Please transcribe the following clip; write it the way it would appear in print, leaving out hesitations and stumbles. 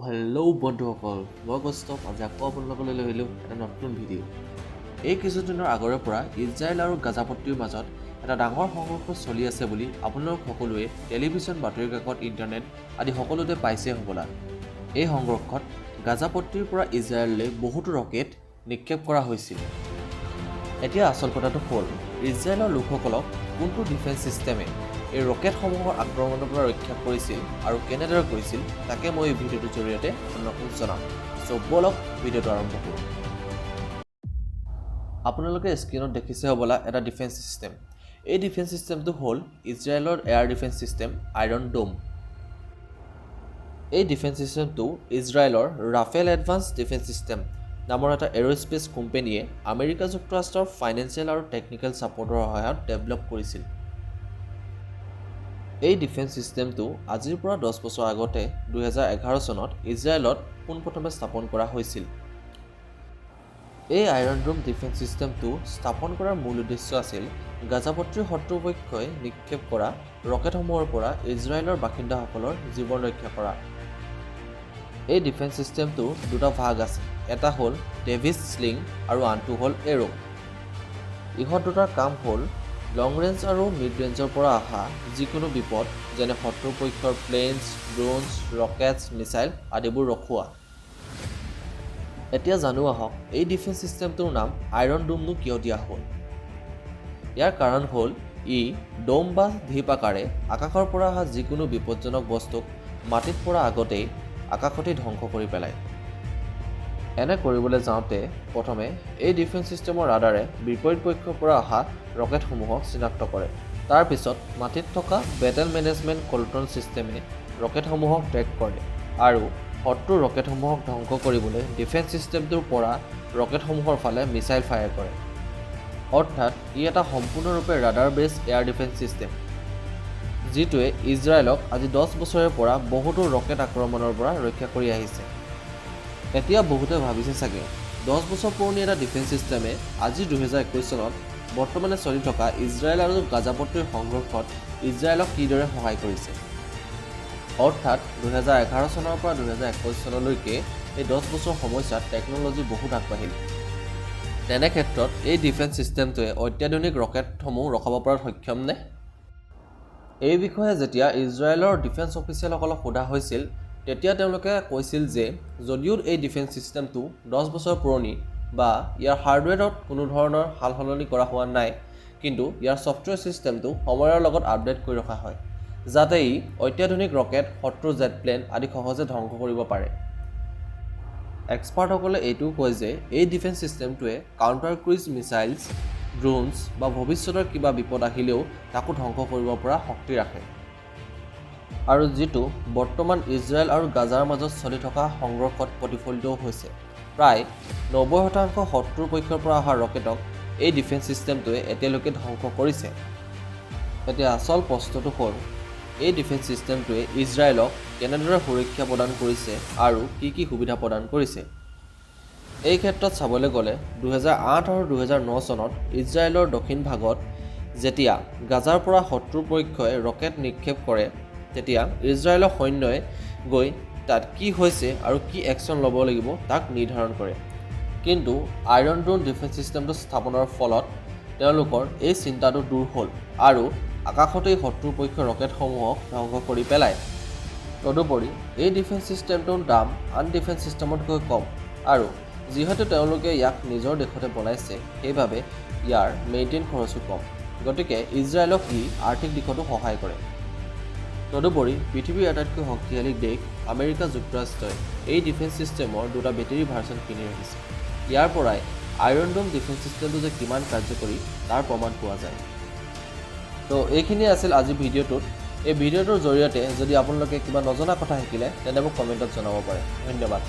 Hello' বন্ধুসকল, মই কৌস্তভ আজি আকৌ আপোনালোকলৈ লৈ আহিলোঁ এটা নতুন ভিডিঅ'। এই কিছুদিনৰ আগৰে পৰা ইজৰাইল আৰু গাজাপট্টিৰ মাজত এটা ডাঙৰ সংঘৰ্ষ চলি আছে বুলি আপোনালোক সকলোৱে টেলিভিছন, বাতৰি কাকত, ইণ্টাৰনেট আদি সকলোতে পাইছে হ'বলা। এই সংঘৰ্ষত গাজাপট্টিৰ পৰা ইজৰাইললৈ বহুতো ৰকেট নিক্ষেপ কৰা হৈছিল। এতিয়া আচল কথাটো হ'ল, ইজৰাইলৰ লোকসকলক কোনটো ডিফেন্স ছিষ্টেমে এই ৰকেটসমূহৰ আক্ৰমণৰ পৰা ৰক্ষা কৰিছিল আৰু কেনেদৰে কৰিছিল তাকে মই এই ভিডিঅ'টোৰ জৰিয়তে আপোনালোকক জনাম। ব'লক ভিডিঅ'টো আৰম্ভ কৰোঁ। আপোনালোকে স্ক্ৰীনত দেখিছে হ'বলা এটা ডিফেন্স ছিষ্টেম। এই ডিফেন্স ছিষ্টেমটো হ'ল ইজৰাইলৰ air defence system iron dome. এই ডিফেন্স ছিষ্টেমটো ইজৰাইলৰ ৰাফেল এডভান্স ডিফেন্স ছিষ্টেম নামৰ এটা এৰোস্পেচ কোম্পানীয়ে আমেৰিকা যুক্তৰাষ্ট্ৰৰ ফাইনেন্সিয়েল আৰু টেকনিকেল ছাপৰ্টৰ সহায়ত ডেভেলপ কৰিছিল। এই ডিফেন্স ছিষ্টেমটো আজিৰ পৰা 10 বছৰ আগতে 2011 চনত ইজৰাইলত পোনপ্ৰথমে স্থাপন কৰা হৈছিল। এই আইৰন ড'ম ডিফেন্স ছিষ্টেমটো স্থাপন কৰাৰ মূল উদ্দেশ্য আছিল গাজাপট্টিৰ শত্ৰুপক্ষই নিক্ষেপ কৰা ৰকেটসমূহৰ পৰা ইজৰাইলৰ বাসিন্দাসকলৰ জীৱন ৰক্ষা কৰা। এই ডিফেন্স ছিষ্টেমটো দুটা ভাগ আছে, এটা হ'ল ডেভিছ স্লিং আৰু আনটো হ'ল এৰো। ইহঁত দুটাৰ কাম হ'ল লং ৰেঞ্জ আৰু মিড ৰেঞ্জৰ পৰা অহা যিকোনো বিপদ যেনে শত্ৰুপক্ষৰ প্লেনছ, ড্ৰোনছ, ৰকেটছ, মিছাইল আদিবোৰ ৰখোৱা। এতিয়া জানো আহক এই ডিফেন্স ছিষ্টেমটোৰ নাম আইৰন ড'মনো কিয় দিয়া হ'ল। ইয়াৰ কাৰণ হ'ল ই ড'ম বা ঢিপ আকাৰে আকাশৰ পৰা অহা যিকোনো বিপদজনক বস্তুক মাটিত পৰা আগতেই আকাশতেই ধ্বংস কৰি পেলায়। এনে কৰিবলৈ যাওঁতে প্ৰথমে এই ডিফেন্স ছিষ্টেমৰ ৰাডাৰে বিপৰীত পক্ষৰ পৰা অহা ৰকেটসমূহক চিনাক্ত কৰে। তাৰ পিছত মাটিত থকা বেটেল মেনেজমেণ্ট কণ্ট্ৰল ছিষ্টেমে ৰকেটসমূহক ট্ৰেক কৰে আৰু শত্ৰুৰ ৰকেটসমূহক ধ্বংস কৰিবলৈ ডিফেন্স ছিষ্টেমটোৰ পৰা ৰকেটসমূহৰ ফালে মিছাইল ফায়াৰ কৰে। অৰ্থাৎ ই এটা সম্পূৰ্ণৰূপে ৰাডাৰ বেছ এয়াৰ ডিফেন্স ছিষ্টেম, যিটোৱে ইজৰাইলক আজি 10 বছৰৰ পৰা বহুতো ৰকেট আক্ৰমণৰ পৰা ৰক্ষা কৰি আহিছে। এতিয়া বহুতে ভাবিছে চাগে 10 বছৰ পুৰণি এটা ডিফেন্স ছিষ্টেমে আজি 2021 চনত বৰ্তমানে চলি থকা ইজৰাইল আৰু গাজাপট্টিৰ সংঘৰ্ষত ইজৰাইলক কিদৰে সহায় কৰিছে। অৰ্থাৎ 2011 চনৰ পৰা 2021 চনলৈকে এই 10 বছৰ সময়ছোৱাত টেকন'লজি বহুত আগবাঢ়িল। তেনে ক্ষেত্ৰত এই ডিফেন্স ছিষ্টেমটোৱে অত্যাধুনিক ৰকেটসমূহ ৰখাব পৰাত সক্ষম নে? এই বিষয়ে যেতিয়া ইজৰাইলৰ ডিফেন্স অফিচিয়েলসকলক সোধা হৈছিল তেতিয়া তেওঁলোকে কৈছিল যে যদিও এই ডিফেন্স ছিষ্টেমটো 10 বছৰ পুৰণি বা ইয়াৰ হাৰ্ডৱেৰত কোনো ধৰণৰ সাল সলনি কৰা হোৱা নাই, কিন্তু ইয়াৰ ছফ্টৱেৰ ছিষ্টেমটো সময়ৰ লগত আপডেট কৰি ৰখা হয় যাতে ই অত্যাধুনিক ৰকেট, শত্ৰুৰ জেট প্লেন আদি সহজে ধ্বংস কৰিব পাৰে। এক্সপাৰ্টসকলে এইটোও কয় যে এই ডিফেন্স ছিষ্টেমটোৱে কাউণ্টাৰ ক্ৰুইজ মিছাইলছ, ড্ৰোনছ বা ভৱিষ্যতৰ কিবা বিপদ আহিলেও তাকো ধ্বংস কৰিব পৰা শক্তি ৰাখে। আৰু যিটো বৰ্তমান ইজৰাইল আৰু গাজাৰ মাজত চলি থকা সংঘৰ্ষত প্ৰতিফলিতও হৈছে। প্ৰায় 90% শত্ৰুৰ পক্ষৰ পৰা অহা ৰকেটক এই ডিফেন্স ছিষ্টেমটোৱে এতিয়ালৈকে ধ্বংস কৰিছে। এতিয়া আচল প্ৰশ্নটো হ'ল এই ডিফেন্স ছিষ্টেমটোৱে ইজৰাইলক কেনেদৰে সুৰক্ষা প্ৰদান কৰিছে আৰু কি কি সুবিধা প্ৰদান কৰিছে। এই ক্ষেত্ৰত চাবলৈ গ'লে 2008 আৰু 2009 চনত ইজৰাইলৰ দক্ষিণ ভাগত যেতিয়া গাজাৰ পৰা শত্ৰুৰ পক্ষই ৰকেট নিক্ষেপ কৰে তেতিয়া ইজৰাইলৰ সৈন্যই গৈ তাত কি হৈছে আৰু কি একশ্যন ল'ব লাগিব তাক নিৰ্ধাৰণ কৰে। কিন্তু আইৰন ড'ম ডিফেন্স ছিষ্টেমটো স্থাপনৰ ফলত তেওঁলোকৰ এই চিন্তাটো দূৰ হ'ল আৰু আকাশতেই শত্ৰুৰ পক্ষৰ ৰকেটসমূহক ধ্বংস কৰি পেলায়। তদুপৰি এই ডিফেন্স ছিষ্টেমটোৰ দাম আন ডিফেন্স ছিষ্টেমতকৈ কম আৰু যিহেতু তেওঁলোকে ইয়াক নিজৰ দেশতে বনাইছে সেইবাবে ইয়াৰ মেইনটেইন খৰচো কম, গতিকে ইজৰাইলক ই আৰ্থিক দিশতো সহায় কৰে। তদুপৰি পৃথিৱীৰ আটাইতকৈ শক্তিশালী দেশ আমেৰিকা যুক্তৰাষ্ট্ৰই এই ডিফেন্স ছিষ্টেমৰ দুটা বেটেৰী ভাৰ্চন কিনি ৰাখিছে। ইয়াৰ পৰাই আইৰন ড'ম ডিফেন্স ছিষ্টেমটো যে কিমান কাৰ্যকৰী তাৰ প্ৰমাণ পোৱা যায়। তো এইখিনিয়ে আছিল আজি ভিডিঅ'টোত। এই ভিডিঅ'টোৰ জৰিয়তে যদি আপোনালোকে কিবা নজনা কথা শিকিলে তেন্তে মোক কমেণ্টত জনাব পাৰে। ধন্যবাদ।